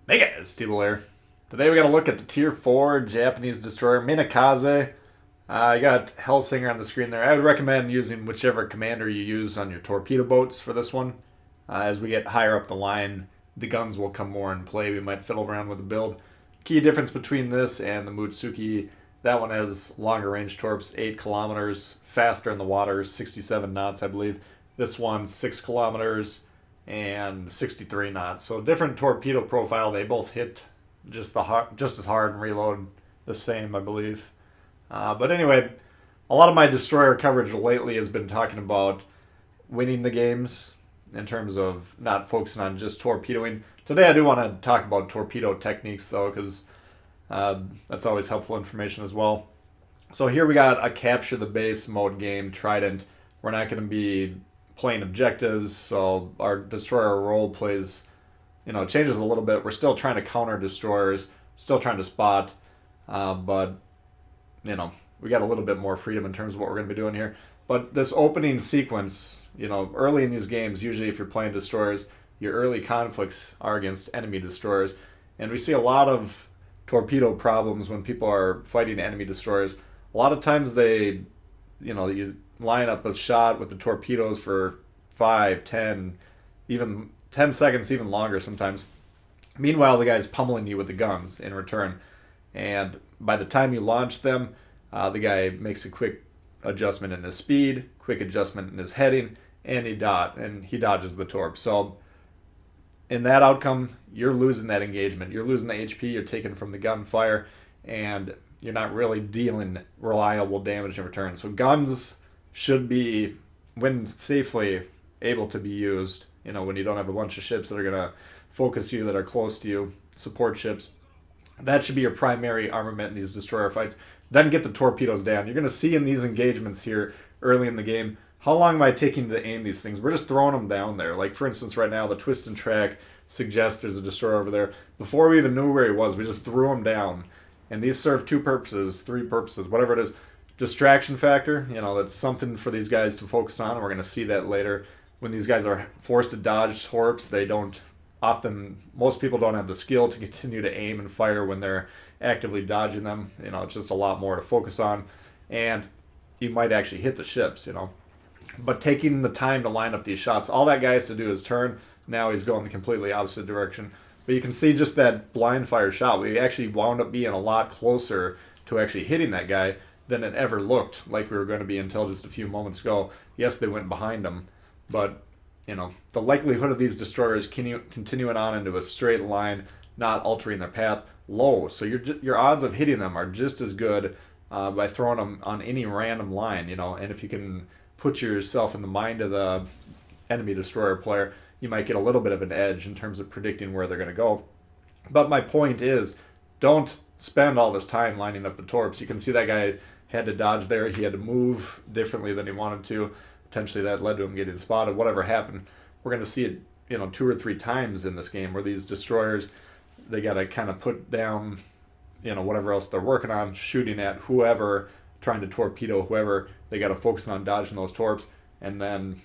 Minekaze, people here. Today we got to look at the Tier 4 Japanese destroyer Minekaze. I got Hellsinger on the screen there. I would recommend using whichever commander you use on your torpedo boats for this one. As we get higher up the line, the guns will come more in play. We might fiddle around with the build. Key difference between this and the Mutsuki, that one has longer range torps, 8 kilometers, faster in the water, 67 knots I believe. This one's 6 kilometers and 63 knots. So different torpedo profile. They both hit just as hard and reload the same, I believe. But anyway, a lot of my destroyer coverage lately has been talking about winning the games in terms of not focusing on just torpedoing. Today I do want to talk about torpedo techniques though, because that's always helpful information as well. So here we got a capture the base mode game, Trident. We're not going to be playing objectives, so our destroyer role plays, changes a little bit. We're still trying to counter destroyers, still trying to spot, but we got a little bit more freedom in terms of what we're going to be doing here. But this opening sequence, early in these games, usually if you're playing destroyers, your early conflicts are against enemy destroyers. And we see a lot of torpedo problems when people are fighting enemy destroyers. A lot of times you line up a shot with the torpedoes for 5, 10, even 10 seconds, even longer sometimes. Meanwhile, the guy's pummeling you with the guns in return. And by the time you launch them, the guy makes a quick adjustment in his speed, quick adjustment in his heading, and he dodges the torp. So in that outcome, you're losing that engagement. You're losing the HP you're taking from the gunfire, and you're not really dealing reliable damage in return. So guns should be, when safely, able to be used, when you don't have a bunch of ships that are going to focus you, that are close to you, support ships. That should be your primary armament in these destroyer fights. Then get the torpedoes down. You're going to see in these engagements here early in the game, how long am I taking to aim these things? We're just throwing them down there. Like, for instance, right now, the twist and track suggests there's a destroyer over there. Before we even knew where he was, we just threw him down. And these serve 2 purposes, 3 purposes, whatever it is. Distraction factor, that's something for these guys to focus on, and we're going to see that later. When these guys are forced to dodge torps, most people don't have the skill to continue to aim and fire when they're actively dodging them. It's just a lot more to focus on, and you might actually hit the ships, But taking the time to line up these shots, all that guy has to do is turn. Now he's going the completely opposite direction. But you can see just that blind fire shot. We actually wound up being a lot closer to actually hitting that guy than it ever looked like we were going to be until just a few moments ago. Yes, they went behind him, but the likelihood of these destroyers continuing on into a straight line, not altering their path, low. So your odds of hitting them are just as good by throwing them on any random line, And if you can put yourself in the mind of the enemy destroyer player, you might get a little bit of an edge in terms of predicting where they're going to go. But my point is, don't spend all this time lining up the torps. You can see that guy had to dodge there. He had to move differently than he wanted to. Potentially that led to him getting spotted. Whatever happened, we're going to see it, 2 or 3 times in this game where these destroyers, they got to kind of put down, whatever else they're working on, shooting at whoever, trying to torpedo whoever. They got to focus on dodging those torps, and then,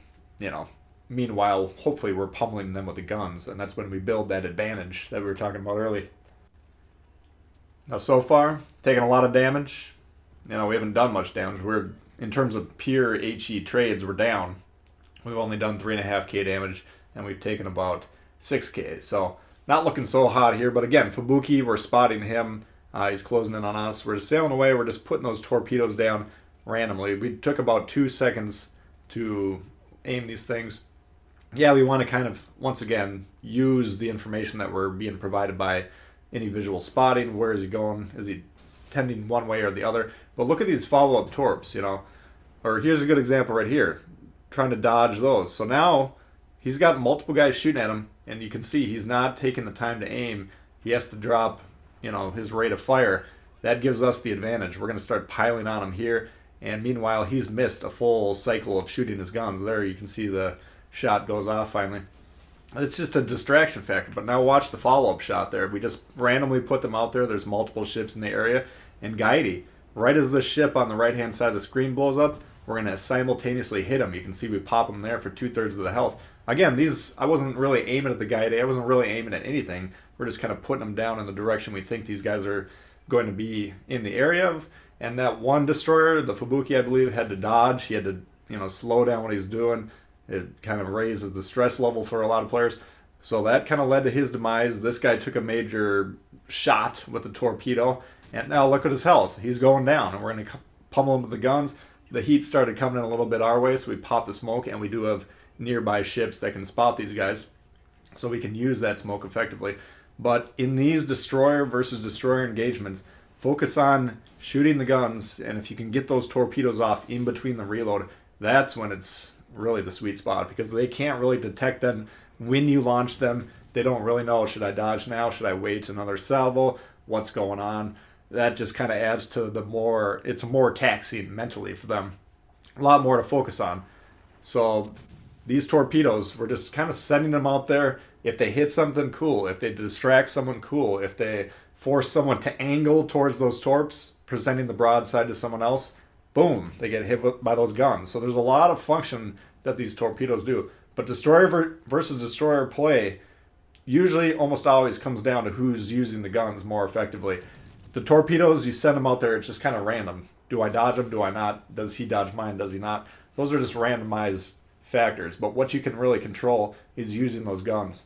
meanwhile, hopefully we're pummeling them with the guns, and that's when we build that advantage that we were talking about earlier. Now, so far, taking a lot of damage. We haven't done much damage. In terms of pure HE trades, we're down. We've only done 3.5k damage, and we've taken about 6k. So, not looking so hot here. But again, Fubuki, we're spotting him. He's closing in on us. We're just sailing away. We're just putting those torpedoes down randomly. We took about 2 seconds to aim these things. Yeah, we want to kind of, once again, use the information that we're being provided by any visual spotting. Where is he going? Is he tending one way or the other? But look at these follow-up torps, Or here's a good example right here. Trying to dodge those. So now he's got multiple guys shooting at him, and you can see he's not taking the time to aim. He has to drop, his rate of fire. That gives us the advantage. We're going to start piling on him here, and meanwhile he's missed a full cycle of shooting his guns. There you can see the shot goes off finally. It's just a distraction factor. But now watch the follow-up shot there. We just randomly put them out there. There's multiple ships in the area, and Gaidi, right as the ship on the right-hand side of the screen blows up, we're going to simultaneously hit him. You can see we pop him there for 2/3 of the health. Again, these, I wasn't really aiming at the guy today. I wasn't really aiming at anything. We're just kind of putting them down in the direction we think these guys are going to be in the area of. And that one destroyer, the Fubuki, I believe, had to dodge. He had to, slow down what he's doing. It kind of raises the stress level for a lot of players. So that kind of led to his demise. This guy took a major shot with the torpedo, and now look at his health. He's going down, and we're going to pummel him with the guns. The heat started coming in a little bit our way, so we popped the smoke, and we do have nearby ships that can spot these guys, so we can use that smoke effectively. But in these destroyer versus destroyer engagements, focus on shooting the guns, and if you can get those torpedoes off in between the reload, that's when it's really the sweet spot, because they can't really detect them when you launch them. They don't really know, should I dodge now? Should I wait another salvo? What's going on? That just kind of adds to it's more taxing mentally for them. A lot more to focus on. So these torpedoes, we're just kind of sending them out there. If they hit something, cool. If they distract someone, cool. If they force someone to angle towards those torps, presenting the broadside to someone else, boom, they get hit by those guns. So there's a lot of function that these torpedoes do. But destroyer versus destroyer play usually almost always comes down to who's using the guns more effectively. The torpedoes, you send them out there, it's just kind of random. Do I dodge them? Do I not? Does he dodge mine? Does he not? Those are just randomized factors. But what you can really control is using those guns.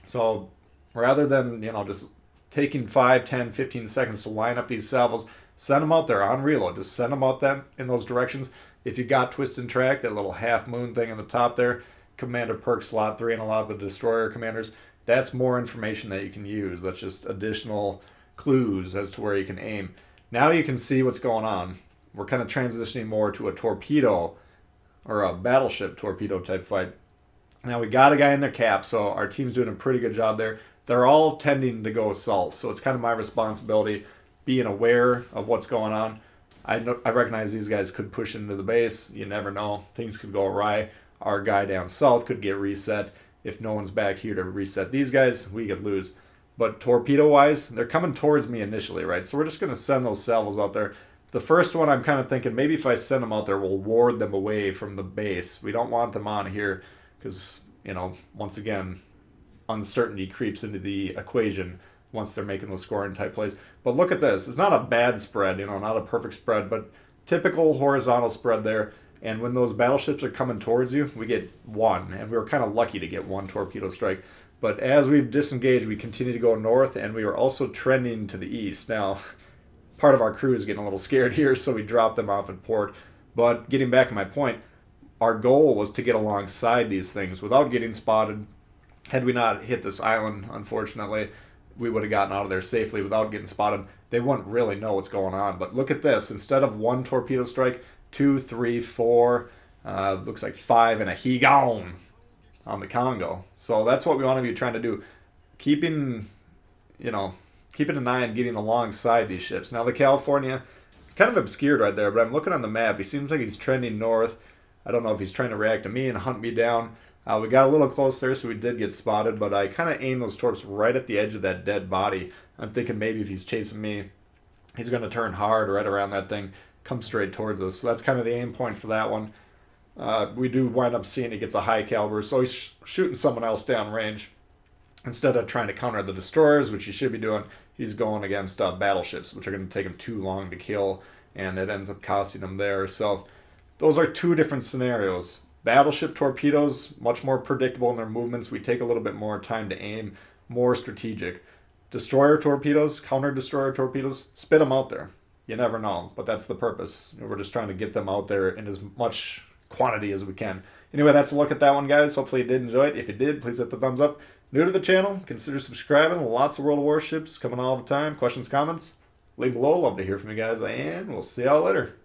So rather than, just taking 5, 10, 15 seconds to line up these salvos, send them out there on reload. Just send them out then in those directions. If you got twist and track, that little half moon thing in the top there, Commander Perk Slot 3 and a lot of the destroyer commanders, that's more information that you can use. That's just additional clues as to where you can aim. Now you can see what's going on. We're kind of transitioning more to a torpedo or a battleship torpedo type fight. Now we got a guy in their cap, so our team's doing a pretty good job there. They're all tending to go assault, so it's kind of my responsibility being aware of what's going on. I recognize these guys could push into the base. You never know. Things could go awry. Our guy down south could get reset. If no one's back here to reset these guys, we could lose. But torpedo-wise, they're coming towards me initially, right? So we're just going to send those salvos out there. The first one, I'm kind of thinking maybe if I send them out there, we'll ward them away from the base. We don't want them on here because, once again, uncertainty creeps into the equation once they're making those scoring type plays. But look at this. It's not a bad spread, not a perfect spread, but typical horizontal spread there. And when those battleships are coming towards you, we get one. And we were kind of lucky to get one torpedo strike. But as we've disengaged, we continue to go north, and we are also trending to the east. Now, part of our crew is getting a little scared here, so we dropped them off at port. But getting back to my point, our goal was to get alongside these things without getting spotted. Had we not hit this island, unfortunately, we would have gotten out of there safely without getting spotted. They wouldn't really know what's going on. But look at this. Instead of one torpedo strike, 2, 3, 4, looks like 5, and a he gone on the Congo. So that's what we want to be trying to do. Keeping an eye on getting alongside these ships. Now the California, it's kind of obscured right there, but I'm looking on the map. He seems like he's trending north. I don't know if he's trying to react to me and hunt me down. We got a little close there, so we did get spotted, but I kind of aimed those torps right at the edge of that dead body. I'm thinking maybe if he's chasing me, he's going to turn hard right around that thing, come straight towards us. So that's kind of the aim point for that one. We do wind up seeing he gets a high caliber, so he's shooting someone else down range. Instead of trying to counter the destroyers, which he should be doing, he's going against battleships, which are going to take him too long to kill, and it ends up costing him there. So those are two different scenarios. Battleship torpedoes, much more predictable in their movements. We take a little bit more time to aim, more strategic. Destroyer torpedoes, counter-destroyer torpedoes, spit them out there. You never know, but that's the purpose. We're just trying to get them out there in as much quantity as we can. Anyway, that's a look at that one, guys. Hopefully you did enjoy it. If you did, please hit the thumbs up. New to the channel, consider subscribing. Lots of World of Warships coming all the time. Questions, comments, leave below. Love to hear from you guys, and we'll see y'all later.